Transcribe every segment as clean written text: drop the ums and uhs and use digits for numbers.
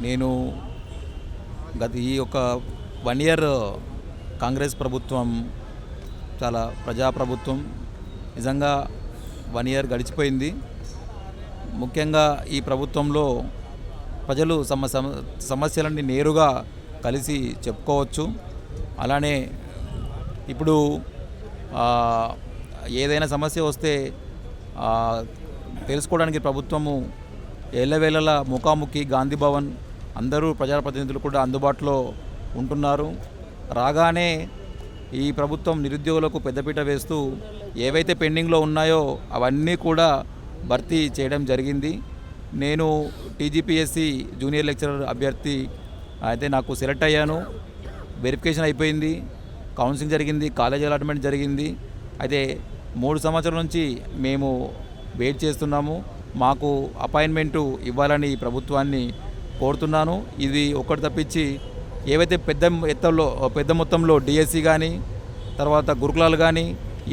నేను ఈ యొక్క 1 ఇయర్ కాంగ్రెస్ ప్రభుత్వం చాలా ప్రజాప్రభుత్వం. నిజంగా 1 ఇయర్ గడిచిపోయింది. ముఖ్యంగా ఈ ప్రభుత్వంలో ప్రజలు సమస్యలన్నీ నేరుగా కలిసి చెప్పుకోవచ్చు. అలానే ఇప్పుడు ఏదైనా సమస్య వస్తే తెలుసుకోవడానికి ప్రభుత్వము ఎల్లవేళలా ముఖాముఖి గాంధీ భవన్ అందరూ ప్రజాప్రతినిధులు కూడా అందుబాటులో ఉంటున్నారు. రాగానే ఈ ప్రభుత్వం నిరుద్యోగులకు పెద్దపీట వేస్తూ ఏవైతే పెండింగ్లో ఉన్నాయో అవన్నీ కూడా భర్తీ చేయడం జరిగింది. నేను టీజీపీఎస్సీ జూనియర్ లెక్చరర్ అభ్యర్థి అయితే నాకు సెలెక్ట్ అయ్యాను. వెరిఫికేషన్ అయిపోయింది, కౌన్సిలింగ్ జరిగింది, కాలేజ్ అలాట్మెంట్ జరిగింది. అయితే 3 సంవత్సరాల నుంచి మేము వెయిట్ చేస్తున్నాము. మాకు అపాయింట్మెంటు ఇవ్వాలని ప్రభుత్వాన్ని కోరుతున్నాను. ఇది ఒక్కటి తప్పించి ఏవైతే పెద్ద మొత్తంలో డిఎస్సి కానీ, తర్వాత గురుకులాలు కానీ,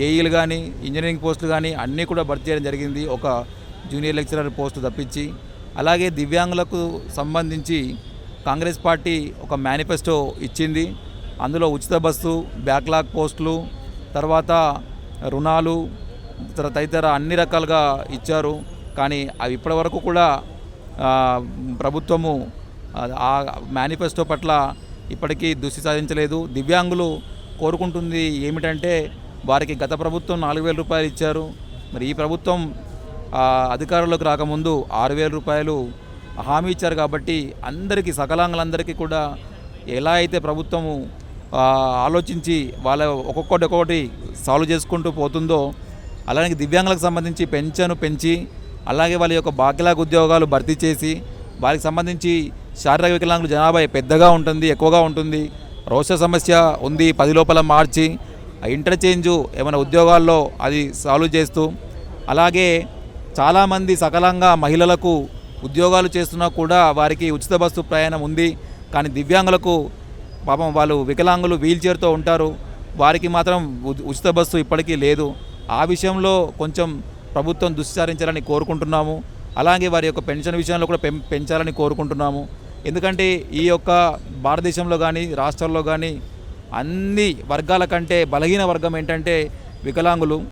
ఏఈలు కానీ, ఇంజనీరింగ్ పోస్టులు కానీ అన్నీ కూడా భర్తీ చేయడం జరిగింది, ఒక జూనియర్ లెక్చరర్ పోస్టు తప్పించి. అలాగే దివ్యాంగులకు సంబంధించి కాంగ్రెస్ పార్టీ ఒక మేనిఫెస్టో ఇచ్చింది. అందులో ఉచిత బస్సు, బ్యాక్లాగ్ పోస్టులు, తర్వాత రుణాలు, తదితర అన్ని రకాలుగా ఇచ్చారు. కానీ అవి ఇప్పటివరకు కూడా ప్రభుత్వము ఆ మేనిఫెస్టో పట్ల ఇప్పటికీ దృష్టి సాధించలేదు. దివ్యాంగులు కోరుకుంటుంది ఏమిటంటే వారికి గత ప్రభుత్వం 4,000 రూపాయలు ఇచ్చారు. మరి ఈ ప్రభుత్వం అధికారంలోకి రాకముందు 6,000 రూపాయలు హామీ ఇచ్చారు. కాబట్టి అందరికీ, సకలాంగులందరికీ కూడా ఎలా అయితే ప్రభుత్వము ఆలోచించి వాళ్ళ ఒక్కొక్కటి సాల్వ్ చేసుకుంటూ పోతుందో, అలాగే దివ్యాంగులకు సంబంధించి పెన్షన్ పెంచి, అలాగే వాళ్ళ యొక్క బాక్లాగ్ ఉద్యోగాలు భర్తీ చేసి, వారికి సంబంధించి శారీరక వికలాంగుల జనాభా పెద్దగా ఉంటుంది, ఎక్కువగా ఉంటుంది, రోస్టర్ సమస్య ఉంది, 10 లోపల మార్చి ఇంటర్చేంజు ఏమైనా ఉద్యోగాల్లో అది సాల్వ్ చేస్తూ, అలాగే చాలామంది సకలంగా మహిళలకు ఉద్యోగాలు చేస్తున్నా కూడా వారికి ఉచిత బస్సు ప్రయాణం ఉంది. కానీ దివ్యాంగులకు పాపం వాళ్ళు వికలాంగులు వీల్ చైర్తో ఉంటారు, వారికి మాత్రం ఉచిత బస్సు ఇప్పటికీ లేదు. ఆ విషయంలో కొంచెం ప్రభుత్వం దృష్టి సారించాలని కోరుకుంటున్నాము. అలాగే వారి యొక్క పెన్షన్ విషయంలో కూడా పెంచాలని కోరుకుంటున్నాము. ఎందుకంటే ఈ యొక్క భారతదేశంలో కానీ, రాష్ట్రాల్లో కానీ అన్ని వర్గాల కంటే బలహీన వర్గం ఏంటంటే వికలాంగులు.